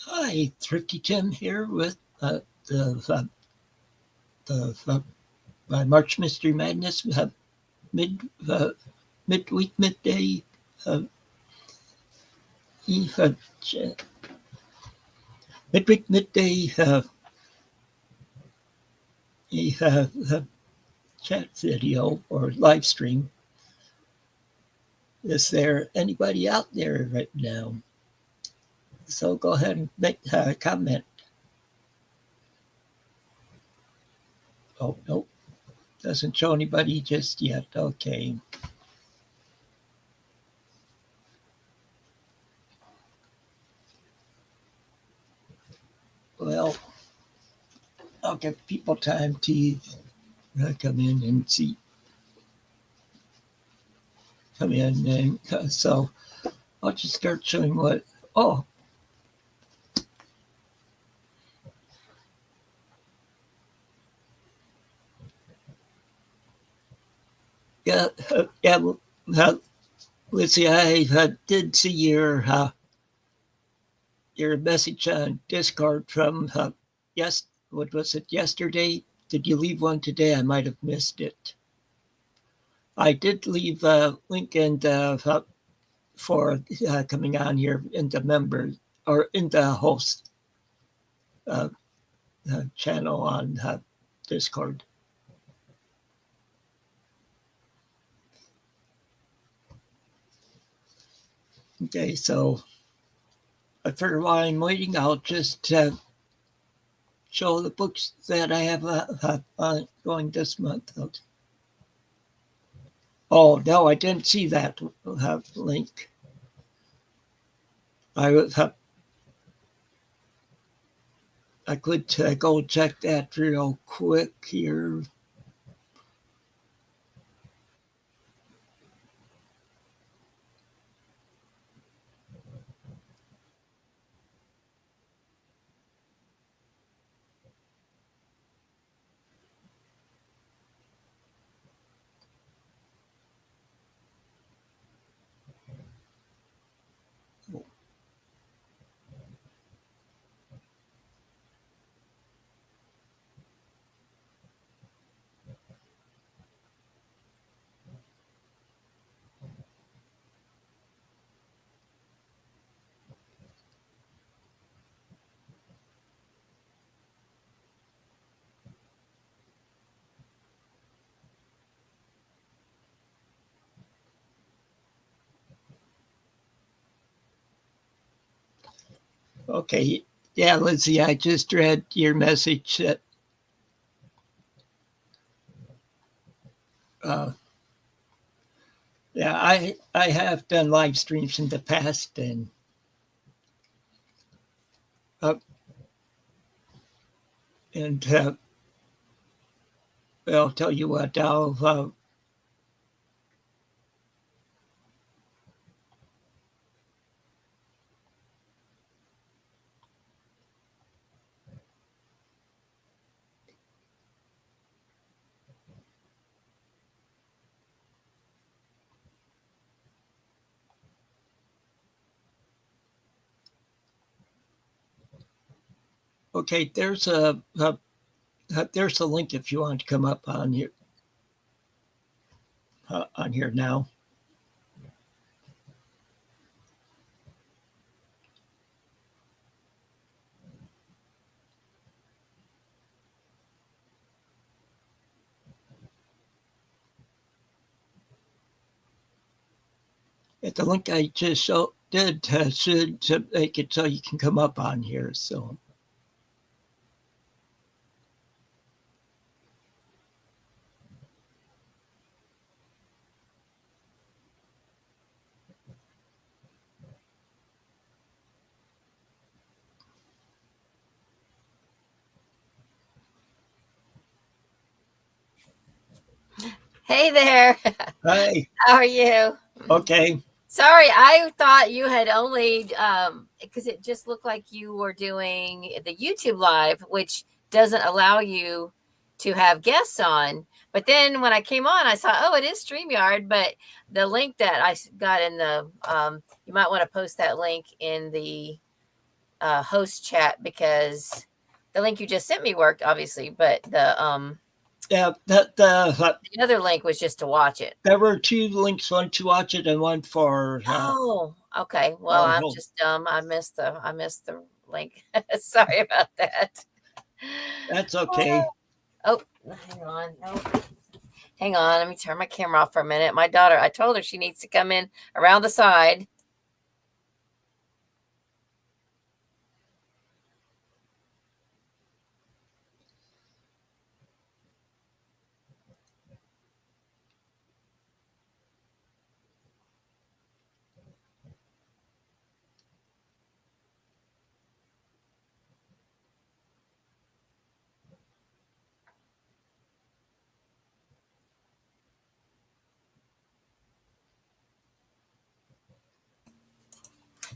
Hi, Thrifty Tim here with the March Mystery Madness mid midweek midday uh, e- uh, midweek midday e- uh, uh, chat video or live stream. Is there anybody out there right now? So go ahead and make a comment. Oh no, doesn't show anybody just yet. Okay. Well, I'll give people time to come in and come in, and so I'll just start showing what. Oh, yeah, yeah. Lizzie, I did see your message on Discord from yes. What was it yesterday? Did you leave one today? I might have missed it. I did leave a link and for coming on here in the members or in the host uh, channel on Discord. Okay, so I figure while I'm waiting, I'll just show the books that I have going this month. Oh no, I didn't see that link. I I could go check that real quick here. Okay, yeah, Lizzie, I just read your message. Uh, yeah, I have done live streams in the past, and uh, and I'll tell you what, I'll okay. There's a link if you want to come up on here now. At the link I just did should make it so you can come up on here. So Hey there. hi, How are you? okay, Sorry, I thought you had only because it just looked like you were doing the YouTube live, which doesn't allow you to have guests on. But then when I came on, I saw, oh, it is StreamYard, but the link that I got in the you might want to post that link in the host chat because the link you just sent me worked, obviously, but Yeah, the other link was just to watch it. there were two links, one to watch it and one for Oh, okay. Well, our I'm home. just dumb. I missed the link. Sorry about that. That's okay. Oh, hang on. No. Hang on. Let me turn my camera off for a minute. My daughter, I told her she needs to come in around the side.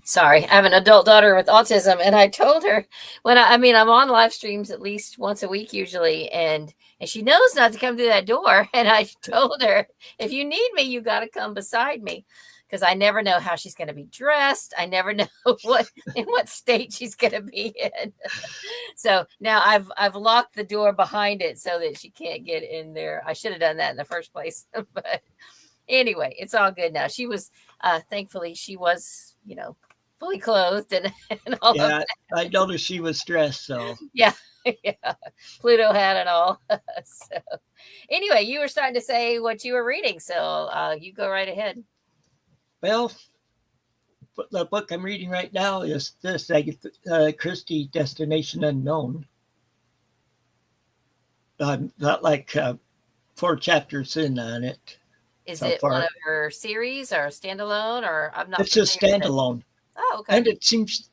Sorry, I have an adult daughter with autism, and I told her I mean, I'm on live streams at least once a week usually, and she knows not to come through that door. And I told her, if you need me, you got to come beside me, because I never know how she's going to be dressed. I never know what state she's going to be in. So now I've locked the door behind it so that she can't get in there. I should have done that in the first place, but anyway, it's all good now. She was thankfully she was, fully clothed and all of Yeah, I that. noticed she was stressed, so Yeah. Yeah. Pluto had it all. So anyway, you were starting to say what you were reading, so you go right ahead. well, the book I'm reading right now is this Christie Destination Unknown. I'm not like 4 chapters in on it Is so it one far. of her series or standalone, or I'm not It's a familiar with it? standalone. Oh, okay. And it seems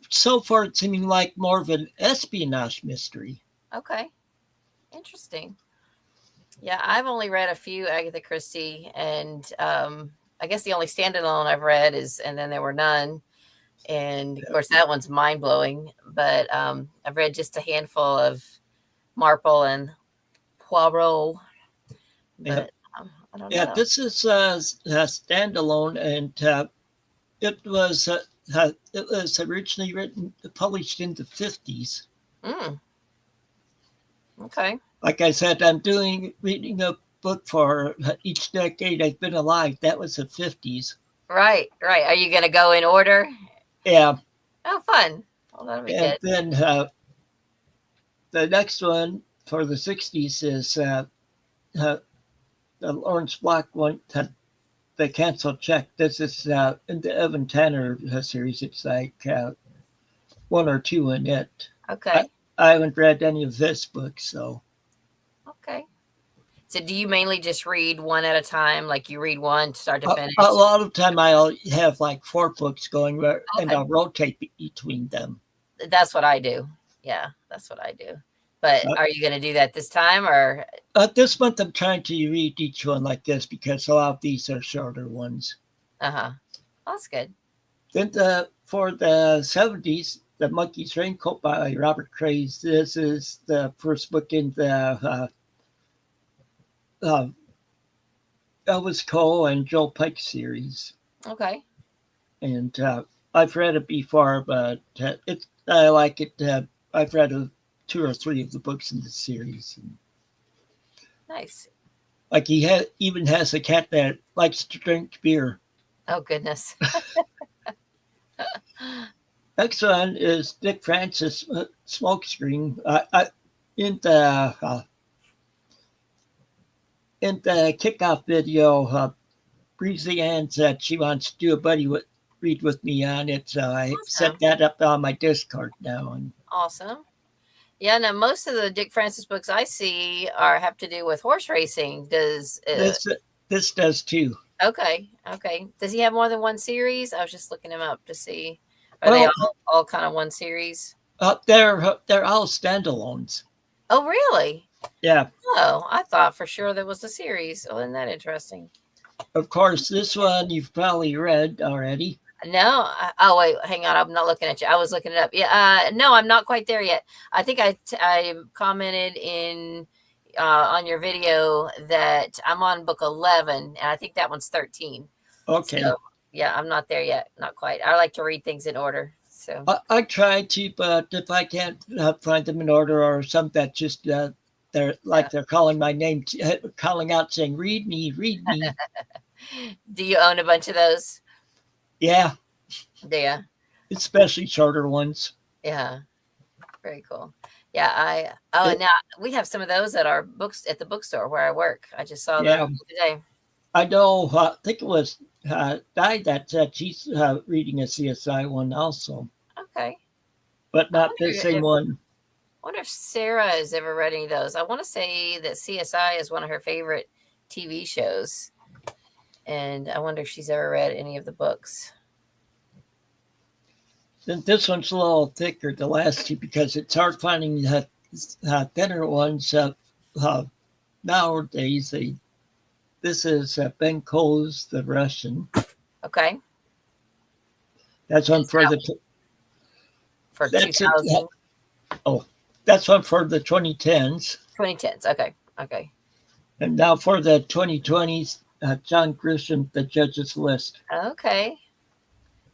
so far it's seeming like more of an espionage mystery. Okay. Interesting. Yeah, I've only read a few Agatha Christie, and I guess the only standalone I've read is "And Then There Were None," and of course that one's mind blowing. But I've read just a handful of Marple and Poirot, Yeah, but I don't yeah. know. This is a standalone, and it was originally written published in the 50s. Mm, okay, Like I said, I'm doing reading a book for each decade I've been alive. That was the 50s. right, right. Are you going to go in order? Yeah, Oh, fun. Well, that'll be and good. then the next one for the 60s is uh, the Lawrence Block one, the Canceled Check. This is in the Evan Tanner series. It's like one or two in it. I, Okay, I haven't read any of this book, so okay. So, do you mainly just read one at a time? Like you read one start to a finish? lot of time I'll have like 4 books going, and Okay, I'll rotate between them. that's what I do. Yeah, that's what I do. But Uh, are you going to do that this time, or this month I'm trying to read each one like this because a lot of these are shorter ones. uh-huh. That's good. Then for the 70s, The Monkey's Raincoat by Robert Craze. This is the first book in the uh, Elvis Cole and Joe Pike series. Okay. And I've read it before, but I like it. I've read 2 or 3 of the books in the series. And, Nice. like even has a cat that likes to drink beer. Oh goodness. Next one is Dick Francis, Smokescreen. In the uh, in the kickoff video, Breezy Ann said she wants to do a read with me on it, so I set Awesome. that up on my Discord now. And Awesome. Yeah, no, most of the Dick Francis books I see are have to do with horse racing. Does this does too. Okay, okay. Does he have more than one series? I was just looking him up to see. Are they Well, all kind of one series? they're all standalones. Oh, really? Yeah, Oh, I thought for sure there was a series. Oh, isn't that interesting? of course, this one you've probably read already. No. Oh, wait. Hang on. I'm not looking at you. I was looking it up. Yeah. No, I'm not quite there yet. I think I commented in on your video that I'm on book 11, and I think that one's 13. So Okay, yeah, I'm not there yet. Not quite. I like to read things in order. So I try to, but if I can't find them in order or some that just they're yeah. like they're calling my name, calling out saying, "Read me, read me." Do you own a bunch of those? Yeah, Yeah. especially shorter ones. Yeah. Very cool. Yeah, I oh, and It, now we have some of those at our books at the bookstore where I work. I just saw those yeah, today. I know. I think it was Di that said she's reading a CSI one also, Okay. but I not the wonder same if one. Sarah has ever read any of those. I want to say that CSI is one of her favorite TV shows, and I wonder if she's ever read any of the books. Then this one's a little thicker, the last two, because it's hard finding thinner ones uh, nowadays. This is Ben Cole's The Russian. Okay. That's And one is for that for that's it. 2000 Oh, that's one for the 2010s, 2010s? Okay. Okay. and now for the 2020s, John Grisham, The Judge's List. Okay.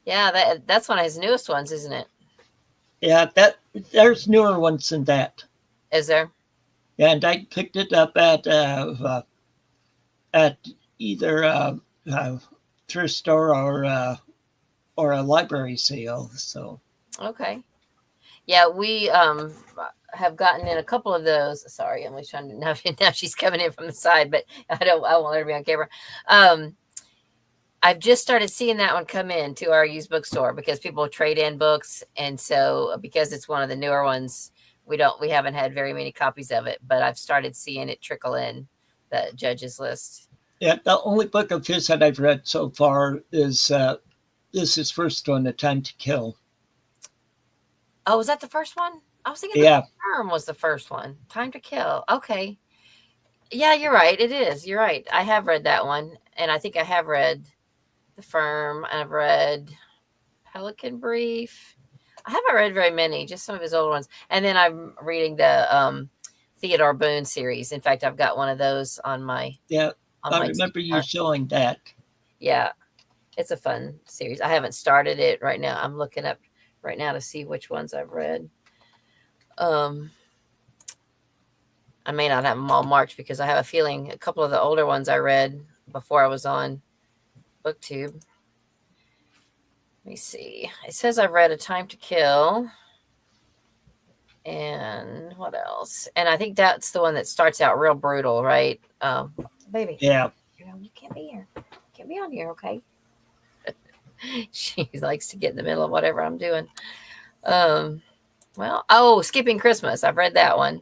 Yeah, that's one of his newest ones, isn't it? Yeah, that there's newer ones than that, Is there? and I picked it up at either uh, thrift store or a library sale. So Okay. Yeah, we have gotten in a couple of those. Sorry, Emily's trying to now she's coming in from the side, but I won't let her be on camera. Um, I've just started seeing that one come in to our used bookstore because people trade in books, and so because it's one of the newer ones, we haven't had very many copies of it, but I've started seeing it trickle in the judges list. yeah, the only book of his that I've read so far is his first one, A Time to Kill. Oh, was that the first one? I was thinking the Yeah, firm was the first one. Time to Kill. Okay. Yeah, you're right. It is. You're right. I have read that one, and I think I have read The Firm. I've read Pelican Brief. I haven't read very many, just some of his older ones. And then I'm reading the Theodore Boone series. In fact, I've got one of those yeah. on I my remember you TBR. showing that. Yeah, it's a fun series. I haven't started it right now. I'm looking up right now to see which ones I've read. Um, I may not have them all marked because I have a feeling a couple of the older ones I read before I was on BookTube. Let me see. It says I've read A Time to Kill. And what else? And I think that's the one that starts out real brutal, right? Baby, Yeah, you can't be here. You can't be on here, okay? She likes to get in the middle of whatever I'm doing. Um, Skipping Christmas. I've read that one.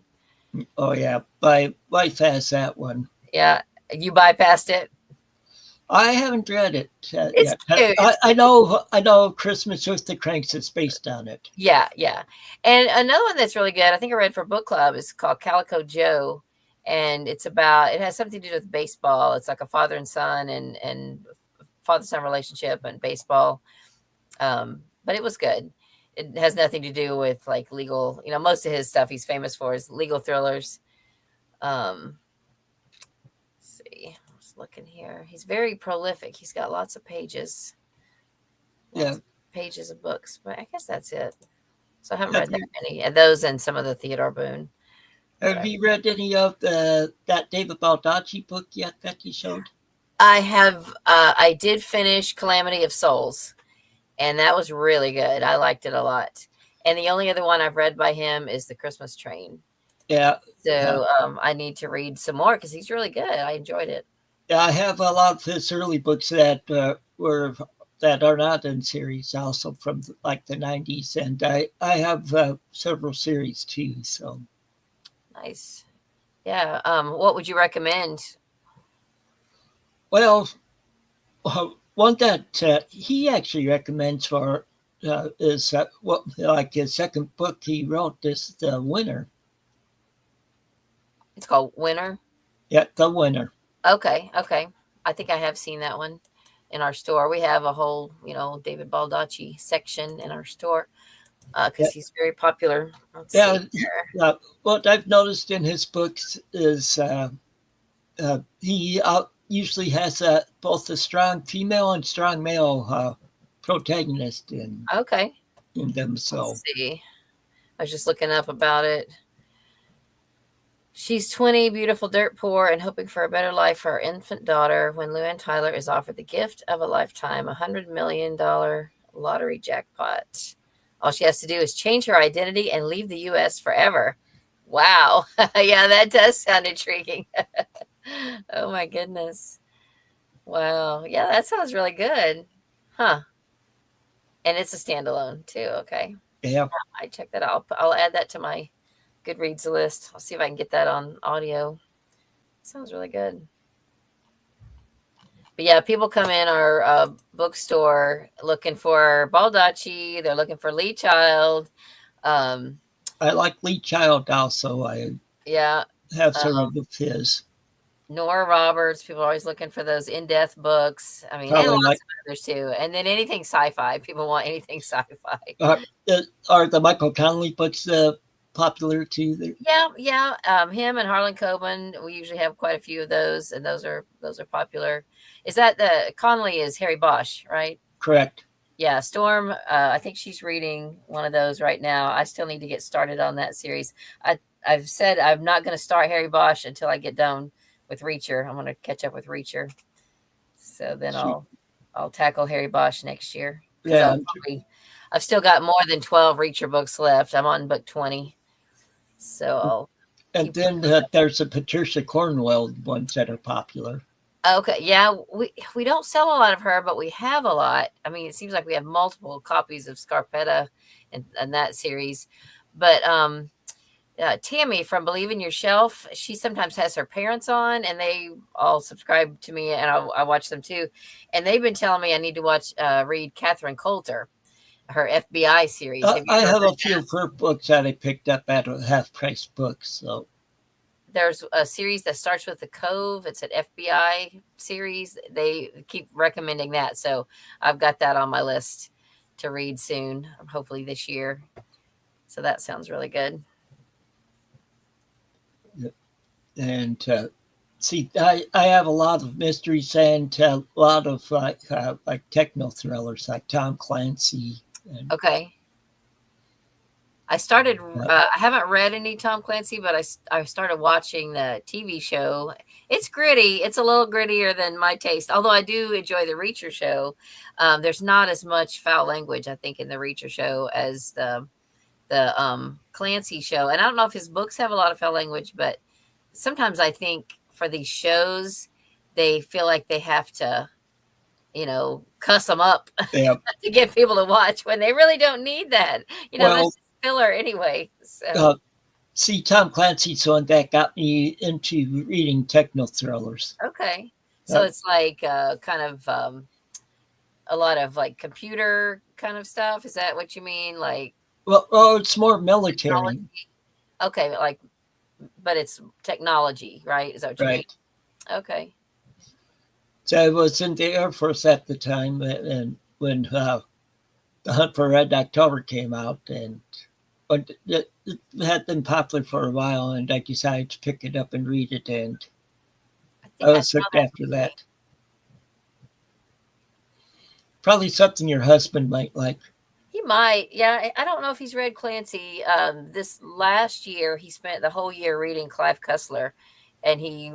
oh yeah. Bypass that one. Yeah, you bypassed it. I haven't read it It's yet. cute. I know Christmas with the Cranks is based on it. Yeah, yeah. And another one that's really good, I think I read for book club, is called Calico Joe. And it has something to do with baseball. It's like a father and son and father son relationship and baseball. But it was good. It has nothing to do with like legal, most of his stuff he's famous for is legal thrillers. Um, let's see, I was looking here. He's very prolific. He's got Yeah. lots of pages of books, but I guess that's it. So I haven't Have read that you many. And those and some of the Theodore Boone. have you read any of that David Baldacci book yet that you showed? I have. I did finish Calamity of Souls, and that was really good. I liked it a lot. And the only other one I've read by him is The Christmas Train. Yeah. Uh, So I need to read some more because he's really good. I enjoyed it. yeah, I have a lot of his early books that are not in series, also from like the 90s, and I have several series too. So, Nice. Yeah. What would you recommend? well, one that he actually recommends for is what like his second book he wrote is The Winner. It's called Winter. Yeah, The Winner. Okay. Okay. I think I have seen that one in our store. We have a whole, David Baldacci section in our store Yeah, because he's very popular. Let's yeah. see here. What I've noticed in his books is he usually has both a strong female and strong male protagonist in. Okay. in them. So Let's see. I was just looking up about it. She's 20, beautiful, dirt poor, and hoping for a better life for her infant daughter when Luann Tyler is offered the gift of a lifetime, $100 million lottery jackpot. All she has to do is change her identity and leave the U.S. forever. Wow. Yeah, that does sound intriguing. Oh, my goodness. Wow. Yeah, that sounds really good. Huh. And it's a standalone, too. Okay. yeah, I check that out. I'll add that to my Goodreads list. I'll see if I can get that on audio. Sounds really good. But yeah, people come in our bookstore looking for Baldacci. They're looking for Lee Child. Um, I like Lee Child also. I yeah, have um, several of his. Nora Roberts. People are always looking for those in-depth books. I mean, and Probably lots like of others too. And then anything sci-fi. People want anything sci-fi. uh, are the Michael Connelly books popular too? Yeah, yeah. Him and Harlan Coben. We usually have quite a few of those, and those are popular. Is that the Connolly is Harry Bosch, right? Correct. Yeah, Storm. I think she's reading one of those right now. I still need to get started on that series. I've said I'm not going to start Harry Bosch until I get done with Reacher. I'm going to catch up with Reacher, so then She, I'll tackle Harry Bosch next year because yeah, I've still got more than 12 Reacher books left. I'm on book 20, so I'll and keep. then there's the Patricia Cornwell ones that are popular. Okay, yeah, we don't sell a lot of her, but we have a lot. I mean, it seems like we have multiple copies of Scarpetta and that series. But Tammy from Believe in Your Shelf, she sometimes has her parents on, and they all subscribe to me, and I watch them too. And they've been telling me I need to read Catherine Coulter, her FBI series. Have you I ever have read a few of her books that I picked up at a half price book. So There's a series that starts with the Cove. It's an FBI series. They keep recommending that, so I've got that on my list to read soon, hopefully this year. So that sounds really good. and see, I have a lot of mysteries and a lot of like techno thrillers like Tom Clancy and Okay. I started. uh, I haven't read any Tom Clancy, but I started watching the TV show. It's gritty. It's a little grittier than my taste. Although I do enjoy the Reacher show. There's not as much foul language, I think, in the Reacher show as the Clancy show. And I don't know if his books have a lot of foul language, but sometimes I think for these shows, they feel like they have to, cuss them up yeah. to get people to watch when they really don't need that. Well, That's filler anyway. So uh, see, Tom Clancy's the one that got me into reading techno thrillers. okay, so Uh, it's like kind of a lot of like computer kind of stuff. Is that what you mean? Like well, it's more military, technology? Okay, like but it's technology, right? Is that what you mean? right? Okay. So I was in the Air Force at the time, and when The Hunt for Red October came out, and but it had been popular for a while, and I decided to pick it up and read it, and I I think I was saw hooked that after movie. that. Probably something your husband might like. He might. Yeah, I don't know if he's read Clancy. This last year, he spent the whole year reading Clive Cussler, and he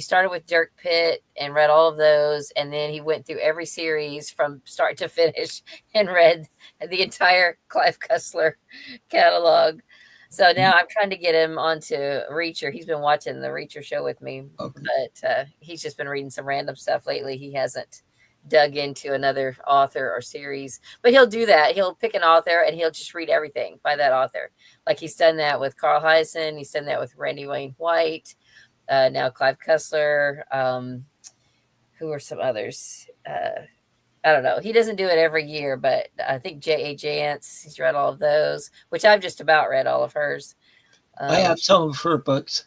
started with Dirk Pitt and read all of those, and then he went through every series from start to finish and read the entire Clive Cussler catalog. So now I'm trying to get him onto Reacher. He's been watching the Reacher show with me, Okay. but he's just been reading some random stuff lately. He hasn't dug into another author or series, but he'll do that. He'll pick an author and he'll just read everything by that author. Like he's done that with Carl Hyacin. He's done that with Randy Wayne White. Now Clive Cussler. Who are some others? I don't know. He doesn't do it every year, but I think J.A. Jance, he's read all of those, which I've just about read all of hers. I Um, have some of her books.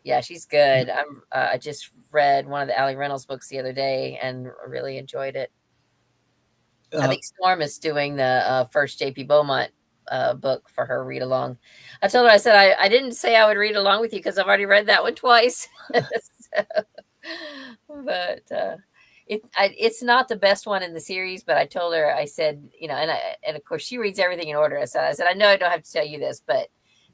yeah, she's good. I just read one of the Allie Reynolds books the other day and really enjoyed it. I Uh, think Storm is doing the first J.P. Beaumont book for her read along. I told her, I said, I didn't say I would read along with you because I've already read that one twice. So, but It's not the best one in the series, but I told her, I said, and of course she reads everything in order. I said, I know I don't have to tell you this, but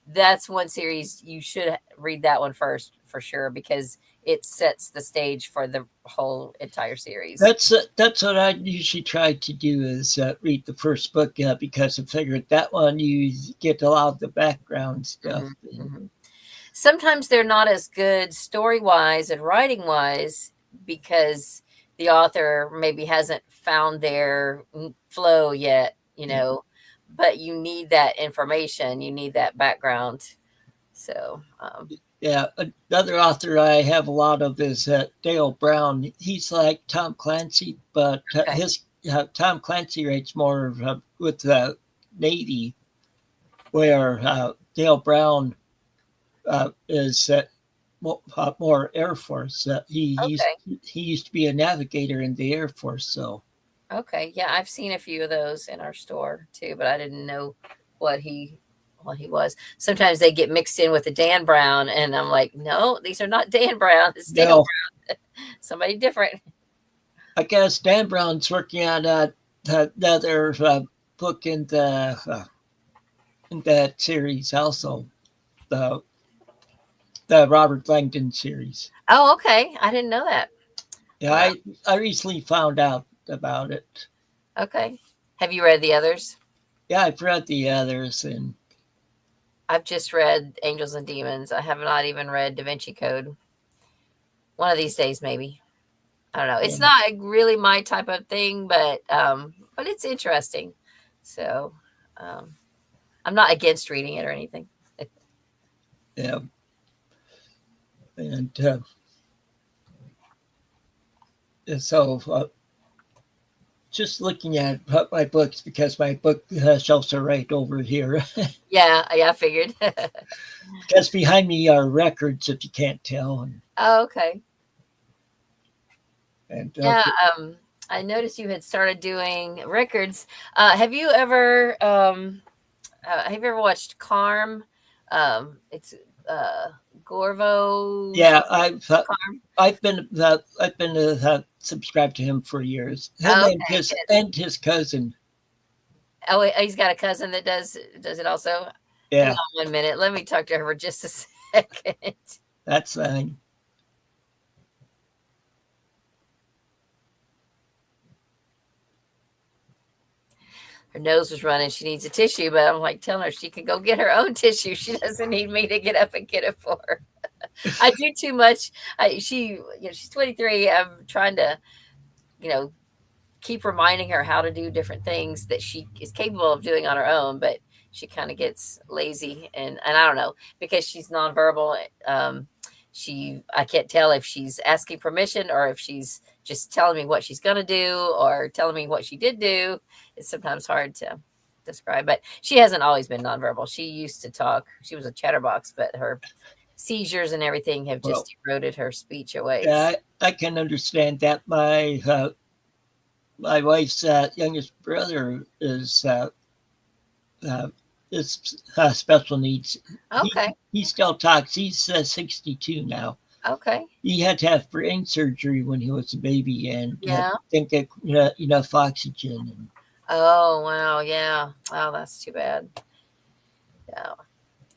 that's one series you should read that one first for sure, because it sets the stage for the whole entire series. That's what I usually try to do is read the first book because I figured that one you get a lot of the background stuff. Hmm. Hmm. Sometimes they're not as good story wise and writing wise because the author maybe hasn't found their flow yet, but you need that information, you need that background. So, Yeah, another author I have a lot of is Dale Brown. He's like Tom Clancy, but okay. his Tom Clancy writes more with the Navy, where Dale Brown is more Air Force. Okay. He used to be a navigator in the Air Force, so Okay. Yeah, I've seen a few of those in our store too, but I didn't know what he was. Sometimes they get mixed in with the Dan Brown, and I'm like, no, these are not Dan Brown. It's Dale no. Brown. Somebody different. I guess Dan Brown's working on another book in that series also, the Robert Langdon series. Oh, okay. I didn't know that. Yeah, Wow. I recently found out about it. Okay. Have you read the others? Yeah, I've read the others, and I've just read Angels and Demons. I have not even read Da Vinci Code. One of these days, maybe. I don't know. It's um, not really my type of thing, but it's interesting. So, um, I'm not against reading it or anything. yeah, and so just looking at my books because my book shelves are right over here. Yeah, yeah, I figured. Because behind me are records, if you can't tell, Oh, okay. and Yeah, I noticed you had started doing records. Have you ever watched Carm? It's uh, Gorvo yeah, something. Carm. I've been subscribed to him for years. Him Okay, good. and his cousin. Oh, wait, he's got a cousin that does it also. Hang Yeah, on 1 minute. Let me talk to her for just a second. that's fine. Her nose was running. She needs a tissue, but I'm like telling her she can go get her own tissue. She doesn't need me to get up and get it for her. I do too much. She's 23. I'm trying to, you know, keep reminding her how to do different things that she is capable of doing on her own, but she kind of gets lazy, and I don't know, because she's nonverbal. I can't tell if she's asking permission or if she's just telling me what she's gonna do or telling me what she did do. It's sometimes hard to describe, but she hasn't always been nonverbal. She used to talk. She was a chatterbox, but her seizures and everything have Well, just eroded her speech away. yeah, I can understand that. My wife's youngest brother uh, is special needs. Okay. He still talks. He's 62 now. Okay. He had to have brain surgery when he was a baby and Yeah. didn't get enough oxygen. Oh, wow. Yeah. Wow, that's too bad. Yeah.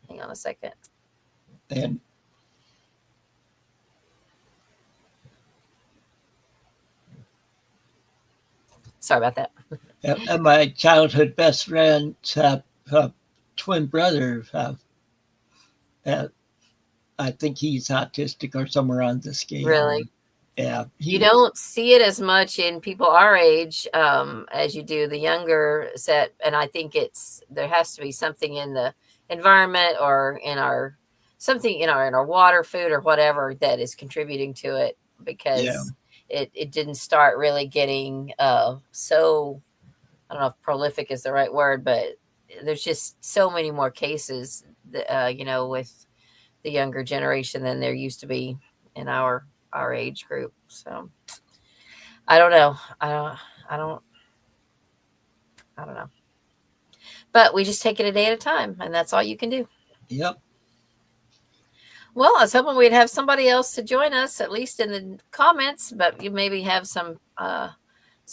Hang on a second. And Sorry about that. and my childhood best friend's twin brother, uh, I think he's autistic or somewhere on the scale. Really? Yeah, You he don't see it as much in people our age as you do the younger set. And I think there has to be something in the environment or something in our water, food, or whatever that is contributing to it, yeah because it didn't start really getting so, I don't know if prolific is the right word, but there's just so many more cases, with the younger generation than there used to be in our age group. So I don't know. I don't. I don't know. But we just take it a day at a time, and that's all you can do. yep. Well, I was hoping we'd have somebody else to join us, at least in the comments, but you maybe have some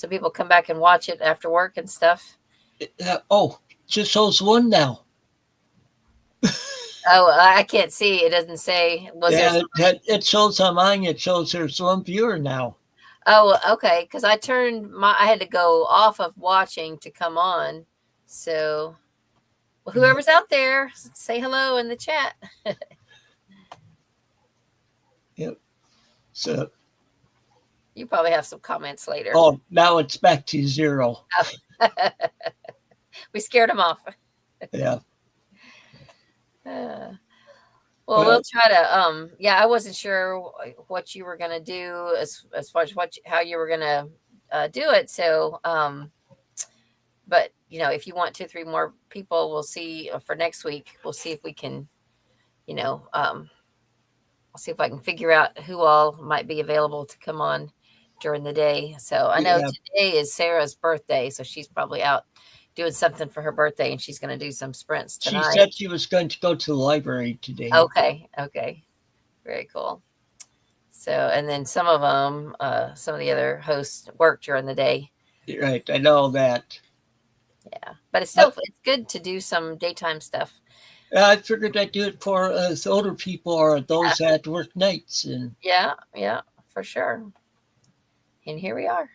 people come back and watch it after work and stuff. Oh, just shows one now. Oh, I can't see. It doesn't say. Was there Yeah, some? it shows on mine. It shows there's one viewer now. Oh, okay. Because I had to go off of watching to come on. So, well, Yeah, whoever's out there, say hello in the chat. yeah. So, You probably have some comments later. oh, now it's back to zero. Oh. We scared them off. Yeah. Uh, well, we'll Well, try to. Yeah, I wasn't sure what you were gonna do as far as how you were gonna do it. So, but if you want 2, 3 more people, we'll see for next week. We'll see if we can, you know, I'll see if I can figure out who all might be available to come on during the day. So I know yeah. today is Sarah's birthday, so she's probably out doing something for her birthday, and she's going to do some sprints She tonight. said she was going to go to the library today. Okay, okay, very cool. So, and then some of them, some of the other hosts work during the day. Right, I know that. Yeah, but it's I, still it's good to do some daytime stuff. I figured I'd do it for the older people or those that work nights. And Yeah, yeah, for sure. And here we are.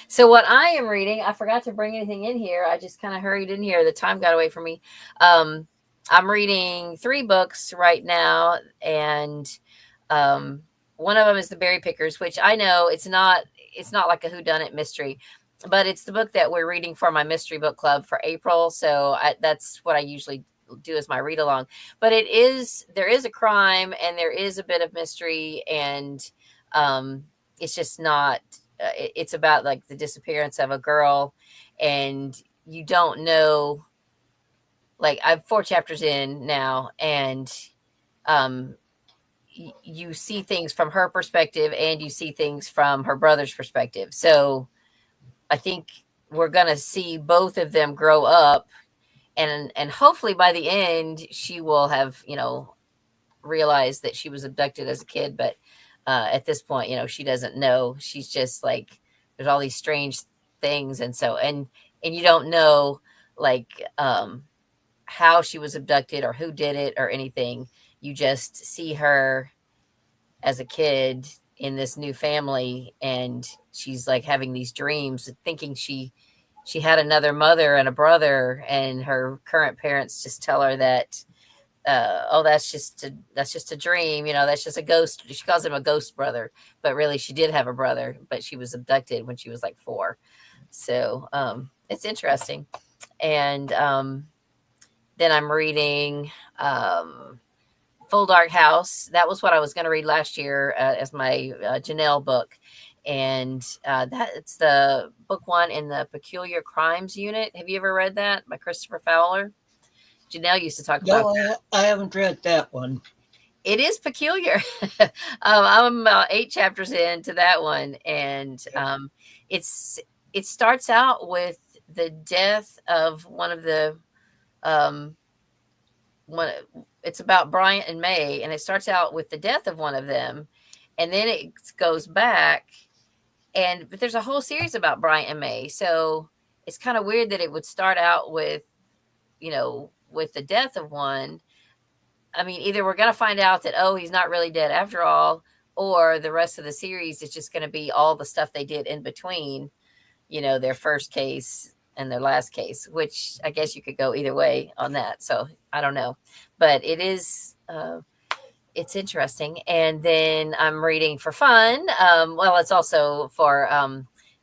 So what I am reading, I forgot to bring anything in here. I just kind of hurried in here. The time got away from me. Um, I'm reading 3 books right now, and um, one of them is The Berry Pickers, which I know it's not like a whodunit mystery, but it's the book that we're reading for my mystery book club for April. So that's what I usually do as my read along. But there is a crime and there is a bit of mystery, and it's just not. It's about like the disappearance of a girl, and you don't know. Like I'm 4 chapters in now, and um, you see things from her perspective and you see things from her brother's perspective. So I think we're going to see both of them grow up, and hopefully by the end she will have, realized that she was abducted as a kid, but at this point, she doesn't know. She's just like there's all these strange things, and you don't know, like, how she was abducted or who did it or anything. You just see her as a kid in this new family, and she's like having these dreams thinking she had another mother and a brother, and her current parents just tell her that oh, that's just a dream, that's just a ghost. She calls him a ghost brother, but really she did have a brother, but she was abducted when she was like 4. So it's interesting. And then I'm reading Full Dark House. That was what I was going to read last year as my Janelle book. And it's the book 1 in the Peculiar Crimes Unit. Have you ever read that by Christopher Fowler? Janelle used to talk about no, that. I haven't read that one. It is peculiar. I'm about 8 chapters into that one, and it's it starts out with the death of one of the um, one. It's about Bryant and May, and it starts out with the death of one of them, and then it goes back, but there's a whole series about Bryant and May, so it's kind of weird that it would start out with the death of one. I mean, either we're going to find out that, oh, he's not really dead after all, or the rest of the series is just going to be all the stuff they did in between, their first case and their last case, which I guess you could go either way on that. So I don't know, but it's interesting. And then I'm reading for fun. Well, it's also for,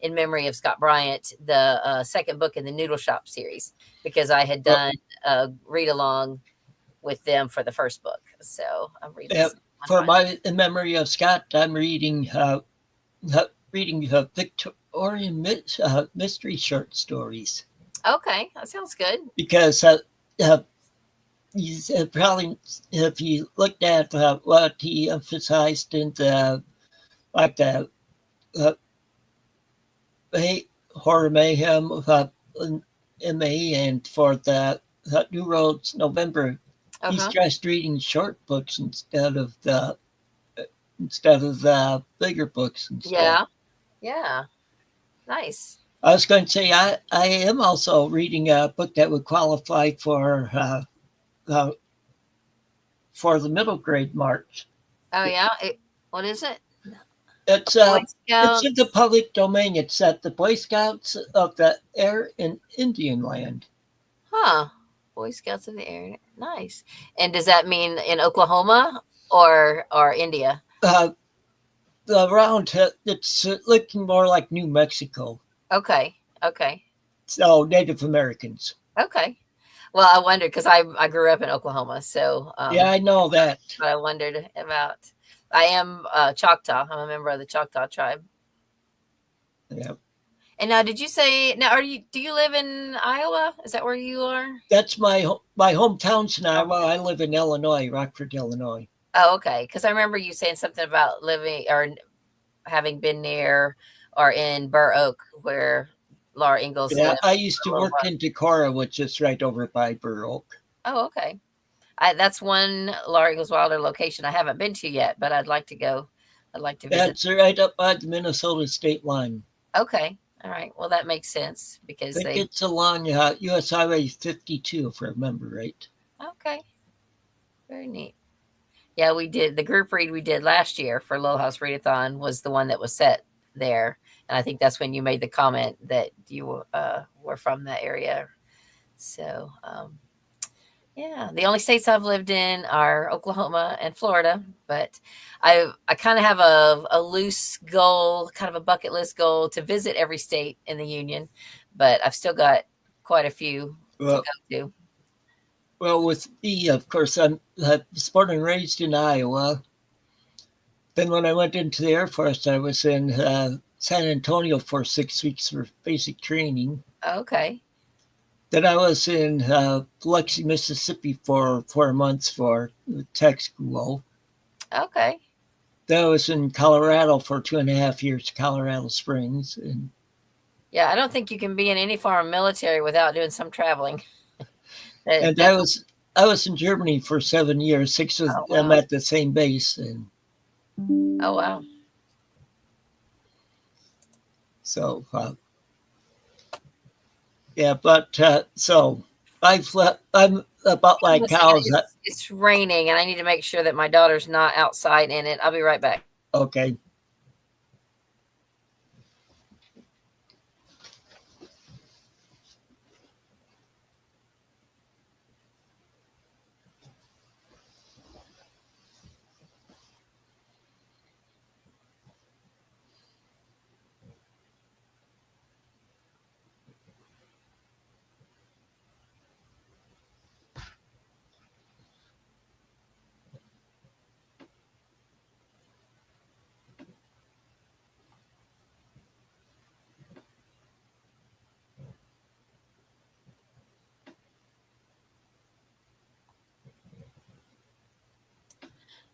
in memory of Scott Bryant, the second book in the Noodle Shop series, because I had But done a read along with them for the first book. So I'm reading some for fun. my in memory of Scott, I'm reading Victorian mystery short stories Okay, that sounds good. because he's probably, if you looked at what he emphasized in the like the uh, horror mayhem in May and for the New Roads November. He's Uh-huh. just reading short books instead of the bigger books and stuff. Yeah. Yeah. Nice. I was going to say I am also reading a book that would qualify uh, for the middle grade march. Oh yeah. What is it? It's Boy it's in the Scouts. public domain. It's at the Boy Scouts of the Air in Indian Land. Huh. Boy Scouts of the Air. Nice. And does that mean in Oklahoma or India? Uh, around it's looking more like New Mexico. Okay. Okay. So Native Americans. Okay. Well, I wondered because I grew up in Oklahoma, so Yeah, I know that. but I wondered about. I am Choctaw. I'm a member of the Choctaw tribe. Yeah, And now, did you say now? Are you? Do you live in Iowa? Is that where you are? that's my hometown's in Oh, Iowa. I live in Illinois, Rockford, Illinois. oh okay. Because I remember you saying something about living or having been near or in Burr Oak, where Laura Ingalls Yeah, lived I used for to a little work while. in Decorah, which is right over by Burr Oak. Oh, okay. That's one Laura Ingalls Wilder location I haven't been to yet, but I'd like to go. I'd like to visit. That's right up by the Minnesota state line. Okay. All right. Well, that makes sense I because think they. it's along U.S. Highway 52, if I remember right. Okay. Very neat. Yeah, we did the group read we did last year for Little House Readathon was the one that was set there, and I think that's when you made the comment that you were from that area. So yeah, the only states I've lived in are Oklahoma and Florida, but I kind of have a loose goal, kind of a bucket list goal to visit every state in the union, but I've still got quite a few to Well, go to. well, with me, of course, I was born and raised in Iowa. Then when I went into the Air Force, I was in San Antonio for 6 weeks for basic training. Okay, Then I was in Biloxi, Mississippi for 4 months for tech school. okay. Then I was in Colorado for 2.5 years, Colorado Springs, Yeah, I don't think you can be in any form of military without doing some traveling. That and definitely. I was in Germany for 7 years. Six of Oh them wow. at the same base, and Oh wow. so yeah. But so I'm about Hang on my a second. cows. It's raining, and I need to make sure that my daughter's not outside in it. I'll be right back. Okay.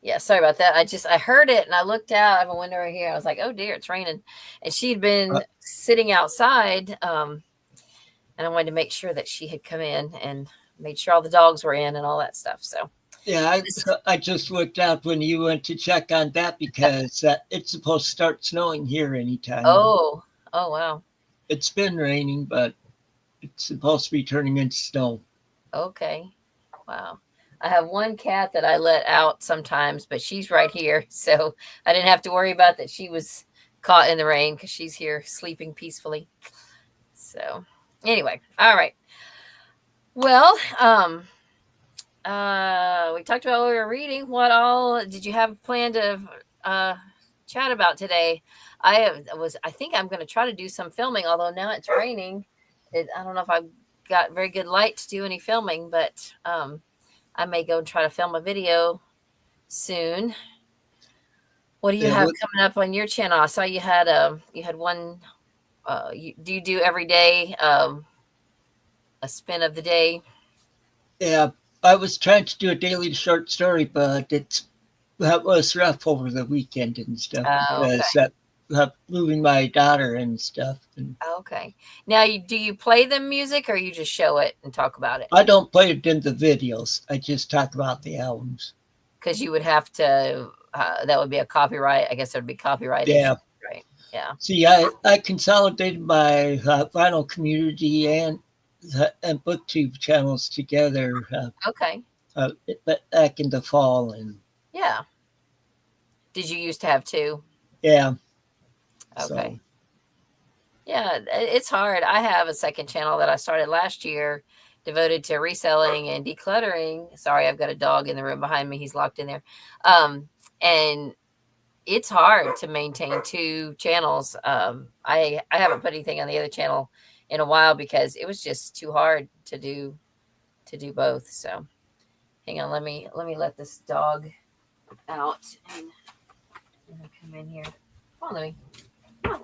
Yeah, sorry about that. I heard it and I looked out. I have a window right here. I was like, oh dear, it's raining. And she'd Uh, been sitting outside, and I wanted to make sure that she had come in and made sure all the dogs were in and all that stuff. So yeah, I just looked out when you went to check on that because it's supposed to start snowing here anytime. oh, oh wow. It's been raining, but it's supposed to be turning into snow. Okay. Wow. I have one cat that I let out sometimes, but she's right here. So I didn't have to worry about that she was caught in the rain because she's here sleeping peacefully. So anyway, all right. Well, we talked about what we were reading. What all did you have planned to uh chat about today? I think I'm gonna try to do some filming, although now it's raining. I don't know if I've got very good light to do any filming, but I may go and try to film a video soon. What do you Yeah, have coming up on your channel? I saw you had one. Do you do every day a spin of the day? yeah. I was trying to do a daily short story, but that was rough over the weekend and stuff Okay. because moving my daughter and stuff. And Okay. Now, do you play the music or you just show it and talk about it? I don't play it in the videos. I just talk about the albums. Because you would have to, that would be a copyright. I guess there'd be copyright Yeah. issues, right? Yeah. See, I consolidated my vinyl community and booktube channels together Okay. back in the fall, and Yeah. Did you used to have two? yeah, so Okay. Yeah, it's hard. I have a second channel that I started last year devoted to reselling and decluttering. Sorry, I've got a dog in the room behind me. He's locked in there. And it's hard to maintain two channels. I haven't put anything on the other channel in a while because it was just too hard to do both. So hang on, let this dog out and come in here. Come on, Louie. Come on.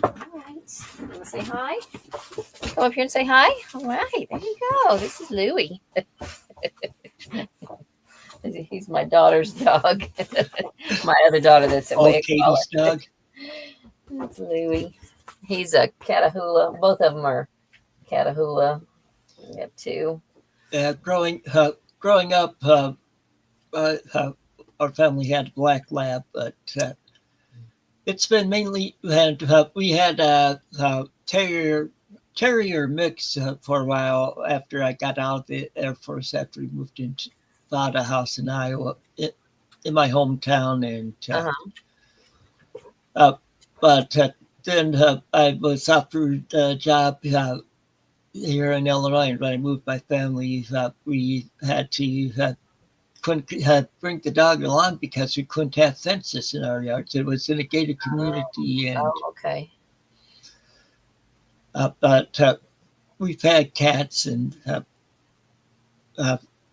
All right. You want to say hi? Come up here and say hi. All right. There you go. This is Louie. He's my daughter's dog. My other daughter that's oh, way Katie's dog. That's Louie. He's a Catahoula. Both of them are Catahoula. We have two. Growing up, our family had a black lab, but it's been mainly we had a terrier mix for a while after I got out of the Air Force after we moved into bought a house in Iowa in my hometown, and uh, but then I was offered a job here in Illinois, and when I moved my family, we had to couldn't bring the dog along because we couldn't have fences in our yards. It was in a gated community, and Okay. but we've had cats, and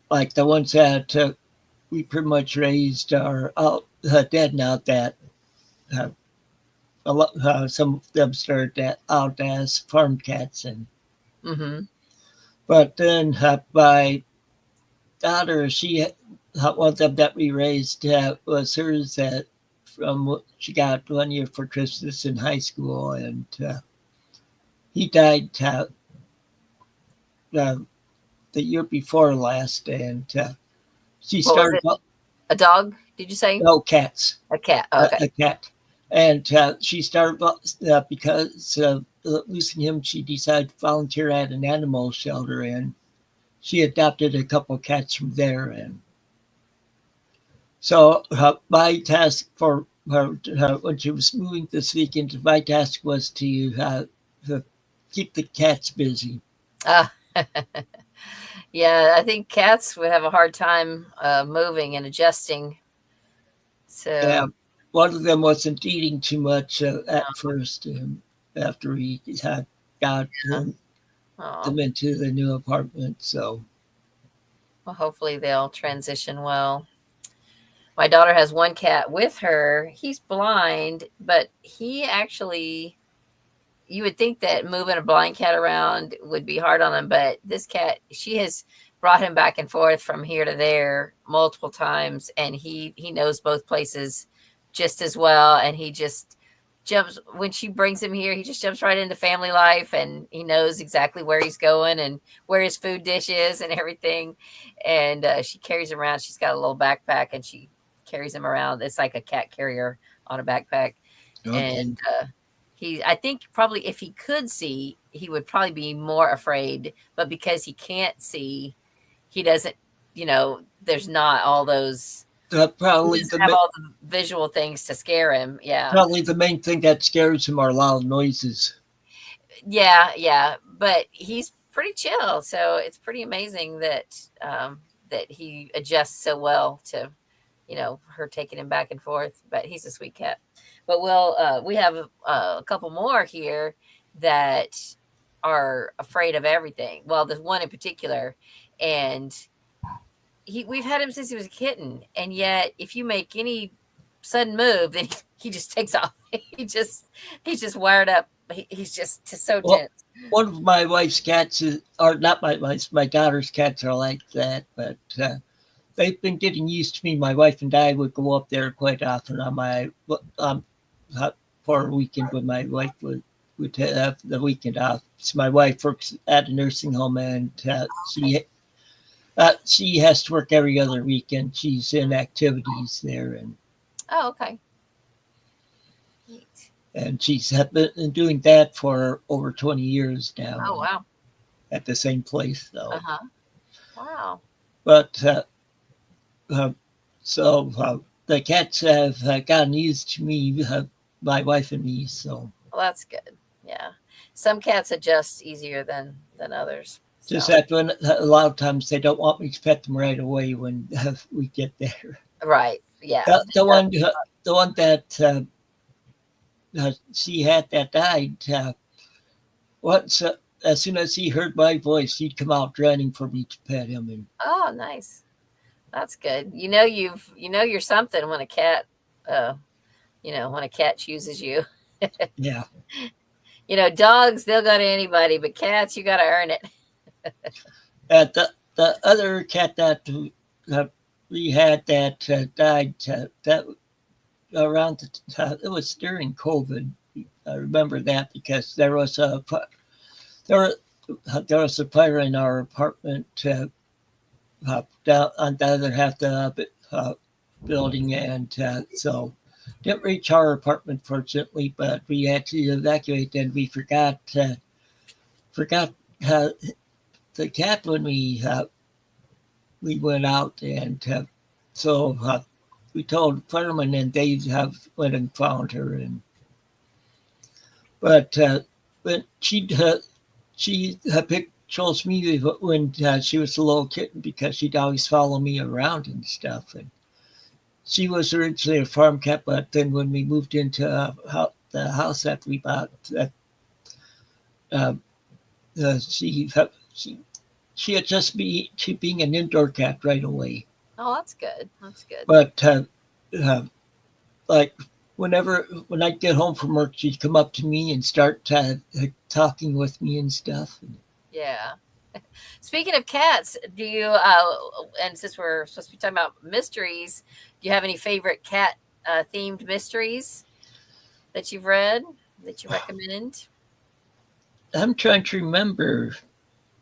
like the ones that we pretty much raised are out dead now. That some of them started out as farm cats, and Mm-hmm. but then my daughter, one of them that we raised was hers that from she got 1 year for Christmas in high school, and he died uh, the year before last, and she What was started it? A dog? Did you say no cats, a cat? Okay. a cat, and she started because of losing him. She decided to volunteer at an animal shelter, and she adopted a couple cats from there, and so my task for her when she was moving this weekend, my task was to keep the cats busy. Uh, yeah, I think cats would have a hard time moving and adjusting. Yeah, So, one of them wasn't eating too much at first, after we had got oh, them into the new apartment. So well, hopefully they'll transition well. My daughter has one cat with her. He's blind, but he actually, you would think that moving a blind cat around would be hard on him, but this cat, she has brought him back and forth from here to there multiple times, and he knows both places just as well, and he just jumps when she brings him here. He just jumps right into family life, and he knows exactly where he's going and where his food dish is and everything. And she carries him around. She's got a little backpack, and she carries him around. It's like a cat carrier on a backpack. okay. And I think probably if he could see, he would probably be more afraid, but because he can't see, he doesn't, there's not all those, he Probably doesn't have all the visual things to scare him. Yeah. probably the main thing that scares him are loud noises. Yeah. But he's pretty chill. So it's pretty amazing that he adjusts so well to, her taking him back and forth, but he's a sweet cat. But we have a couple more here that are afraid of everything. Well, there's one in particular, and we've had him since he was a kitten, and yet if you make any sudden move, then he just takes off. He's just wired up. He's just so tense. One of my wife's cats or not my wife's, my daughter's cats are like that, but they've been getting used to me. My wife and I would go up there quite often on my um, for a weekend when my wife would have the weekend off. So my wife works at a nursing home, and she has to work every other weekend. She's in activities there, Oh, okay. Neat. and she's been doing that for over 20 years now, Oh, and wow. at the same place. Uh So, huh. Wow. but uh, so the cats have gotten used to me, my wife and me. So Well, that's good. Yeah. Some cats adjust easier than others. just So that when a lot of times they don't want me to pet them right away when we get there. right. Yeah. The, the one the one that she had that died. Once as soon as he heard my voice, he'd come out running for me to pet him, and Oh, nice. That's good. You're something when a cat uh when a cat chooses you. yeah. Dogs, they'll go to anybody, but cats, you got to earn it. The other cat that we had that died, that around it was during COVID. I remember that because there there was a fire in our apartment down on the other half of the building, and so didn't reach our apartment fortunately, but we had to evacuate, and we forgot uh, the cat when we went out, and so we told firemen, and they have went and found her, and but when she picked chose me when she was a little kitten because she'd always follow me around and stuff, and she was originally a farm cat, but then when we moved into the house that we bought, uh, she she had just be to being an indoor cat right away. Oh, that's good. That's good. But uh, like when I get home from work, she'd come up to me and start talking with me and stuff. Yeah. Speaking of cats, do you and since we're supposed to be talking about mysteries, do you have any favorite cat themed mysteries that you've read that you recommend? I'm trying to remember.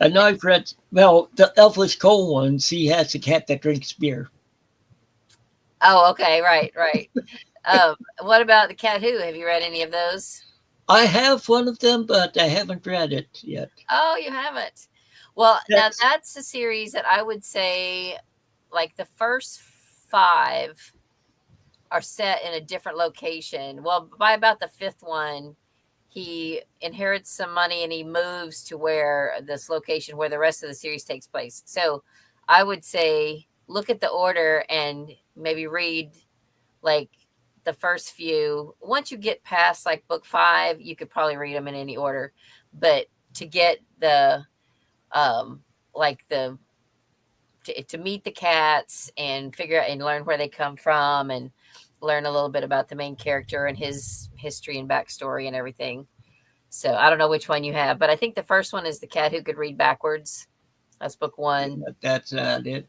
I know I've read well the Elvis Cole ones. He has a cat that drinks beer. Oh, okay, right, right. What about the Cat Who? Have you read any of those? I have one of them, but I haven't read it yet. Oh, you haven't. Well, now That's that's a series that I would say, like the first five are set in a different location. Well, by about the fifth one, he inherits some money and he moves to where this location where the rest of the series takes place. So I would say look at the order and maybe read like the first few. Once you get past like book five, you could probably read them in any order. But to get the um like the to meet the cats and figure out and learn where they come from and learn a little bit about the main character and his history and backstory and everything. So I don't know which one you have, but I think the first one is The Cat Who Could Read Backwards. That's book one. that's it.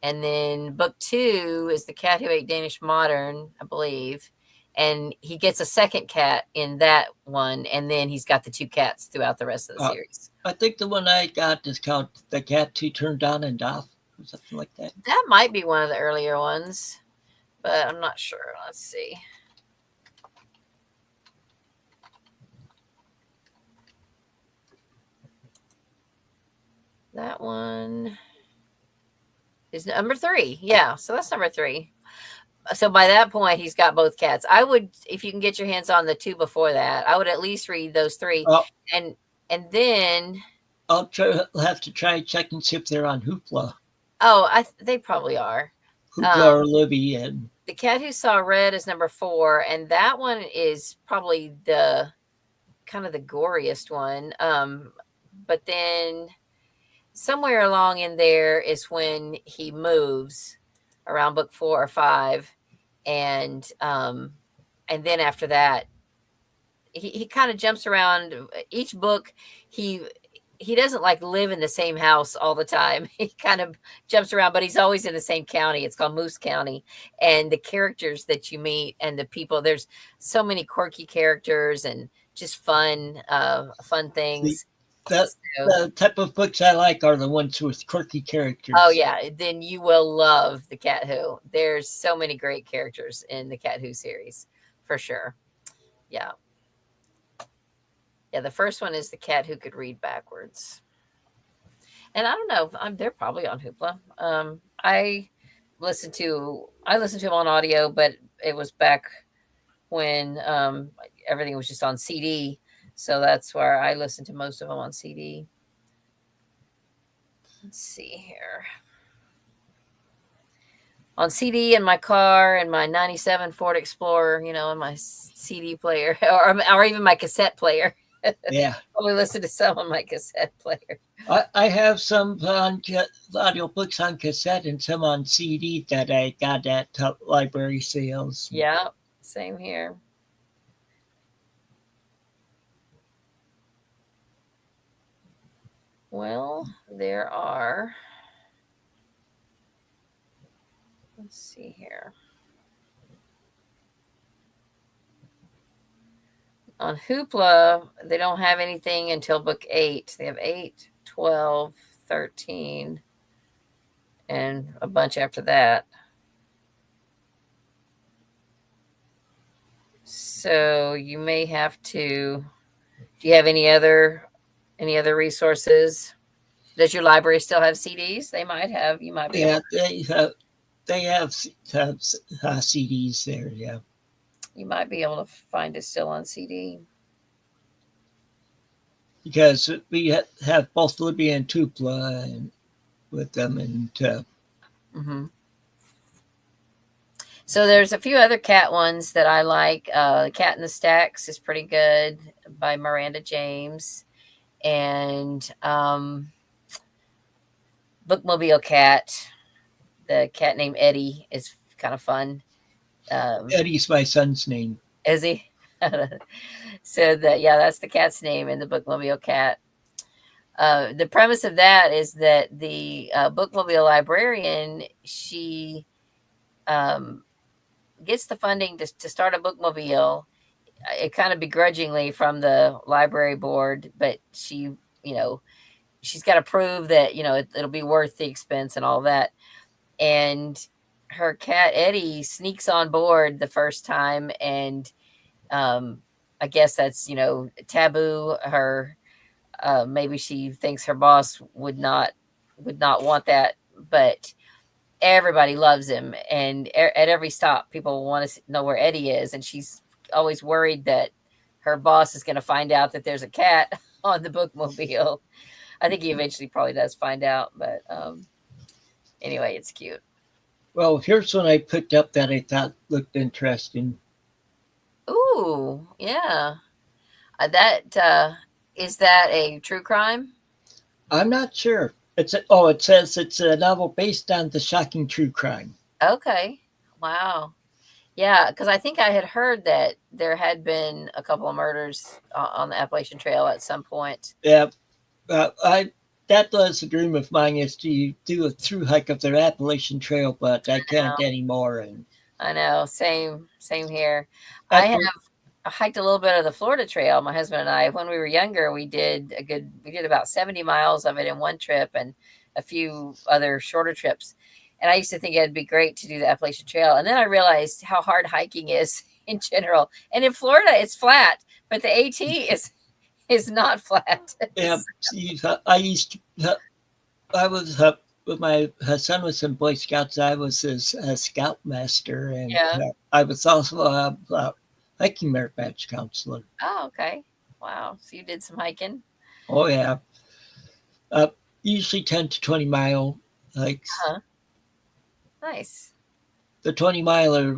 And then book two is The Cat Who Ate Danish Modern, I believe. And he gets a second cat in that one, and then he's got the two cats throughout the rest of the Uh, series. I think the one I got is called The Cat Who Turned On and Off or something like that. That might be one of the earlier ones, but I'm not sure. Let's see. That one is number three. Yeah, so that's number three. So by that point, he's got both cats. I would, if you can get your hands on the two before that, I would at least read those three, Uh, and and then I'll have to try check and see if they're on Hoopla. they probably are. Hoopla or Libby, and The Cat Who Saw Red is number four, and that one is probably the kind of the goriest one. But then somewhere along in there is when he moves around book four or five, and then after that he kind of jumps around each book. he doesn't like live in the same house all the time. He kind of jumps around, but he's always in the same county. It's called Moose County. And the characters that you meet and the people, there's so many quirky characters and just fun See, things. that So, the type of books I like are the ones with quirky oh characters. yeah, then you will love the Cat Who. There's so many great characters in the Cat Who series, for sure. Yeah, yeah. The first one is the cat who could read backwards. And I don't know. They're probably on Hoopla. I listened to them on audio, but it was back when everything was just on CD. So that's where I listened to most of them on CD. Let's see here. On CD in my car and my 97 Ford Explorer, and my CD player or even my cassette player. Yeah. Probably listen to some on my cassette player. I have some audiobooks on cassette and some on CD that I got at library sales. Yeah, same here. Well, there are. Let's see here. On Hoopla, they don't have anything until book 8. They have 8, 12, 13, and a bunch after that. So you may have to. Do you have any other resources? Does your library still have CDs? They might have. You might be able. Yeah, they have CDs there. Yeah, You might be able to find it still on CD. because we have both Libby and Tupla and with them, and Mm-hmm. So there's a few other cat ones that I like. Cat in the Stacks is pretty good by Miranda James, and Bookmobile Cat. The cat named Eddie is kind of fun. Eddie's my son's name. Is he? So that's the cat's name in the Bookmobile Cat. The premise of that is that the Bookmobile librarian, she gets the funding to start a bookmobile, it kind of begrudgingly from the library board, but she's got to prove that it'll be worth the expense and all that. And her cat Eddie sneaks on board the first time, and I guess that's taboo. Her maybe she thinks her boss would not want that, but everybody loves him, and at every stop people want to know where Eddie is, and she's always worried that her boss is going to find out that there's a cat on the bookmobile. I think he eventually probably does find out, but anyway, it's cute. Well, here's one I picked up that I thought looked interesting. Ooh, yeah. That is that a true crime? I'm not sure. It says it's a novel based on the shocking true crime. Okay. Wow. Yeah, because I think I had heard that there had been a couple of murders on the Appalachian Trail at some point. Yeah, that was a dream of mine, is to do a through hike of the Appalachian Trail, but I can't anymore. And I know, same here. I have hiked a little bit of the Florida Trail. My husband and I, when we were younger, we did about 70 miles of it in one trip, and a few other shorter trips. And I used to think it'd be great to do the Appalachian Trail. And then I realized how hard hiking is in general. And in Florida, it's flat, but the AT is not flat. yeah, see, I was when my son was in Boy Scouts. I was his scoutmaster, and I was also a hiking merit badge counselor. Oh, okay. Wow. So you did some hiking? Oh yeah, usually 10 to 20 mile hikes. Uh-huh. Nice. The 20 miler,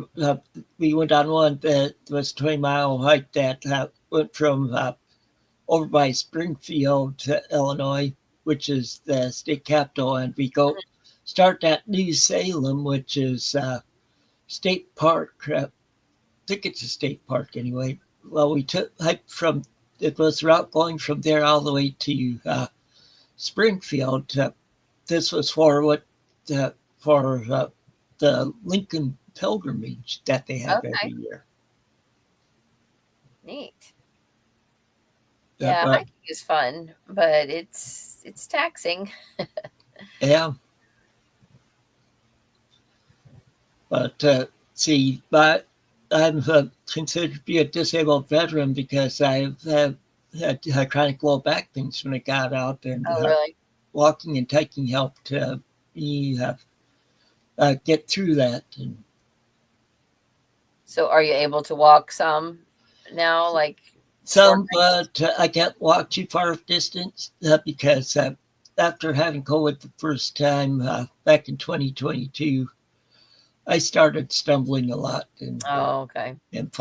we went on one that was a 20 mile hike that went from over by Springfield to Illinois, which is the state capital, and we go start at New Salem, which is state park. I think it's a state park anyway. Well, we took hike from, it was route going from there all the way to Springfield. This was for for the Lincoln pilgrimage that they have every Okay, year. neat. Yeah, But hiking is fun, but it's taxing. yeah, but see, but I'm considered to be a disabled veteran because I've had chronic low back pains when I got out, and Oh, really? walking and taking helped me get through that. And So are you able to walk some now, like short some, hikes? but I can't walk too far of distance because after having COVID the first time back in 2022, I started stumbling a lot Oh, okay. and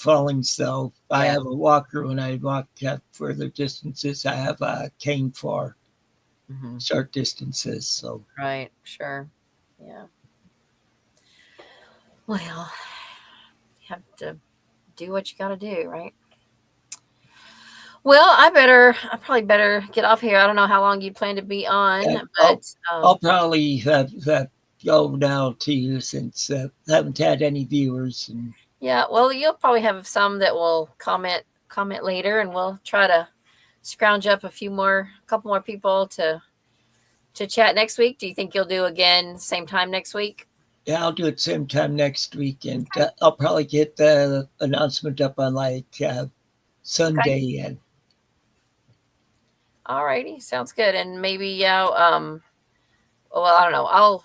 falling. So I Yeah. have a walker when I walk further distances. I have a cane for Hmm. short distances. So Right. Sure. Yeah. Well, you have to do what you got to do, right? Well, I probably better get off here. I don't know how long you plan to be on, yeah, but I'll probably go now too since I haven't had any viewers. And yeah, well, you'll probably have some that will comment later, and we'll try to scrounge up a couple more people to chat next week. Do you think you'll do again same time next week? yeah, I'll do it same time next week, and I'll probably get the announcement up on like Okay. Sunday. And All righty, sounds good. And maybe yeah, well, I don't know.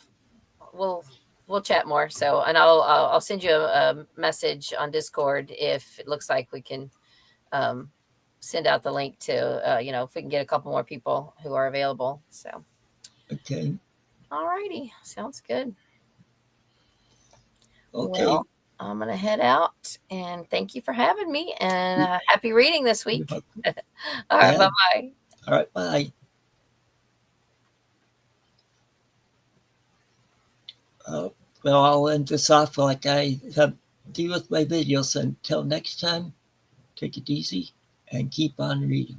We'll we'll chat more. So, and I'll send you a message on Discord if it looks like we can um, send out the link to if we can get a couple more people who are available. So, okay, all righty, sounds good. okay, Well, I'm gonna head out, and thank you for having me. And happy reading this week. All right, yeah, bye bye. all right, bye. Uh, well, I'll end this off like I do with my videos. Until next time, take it easy and keep on reading.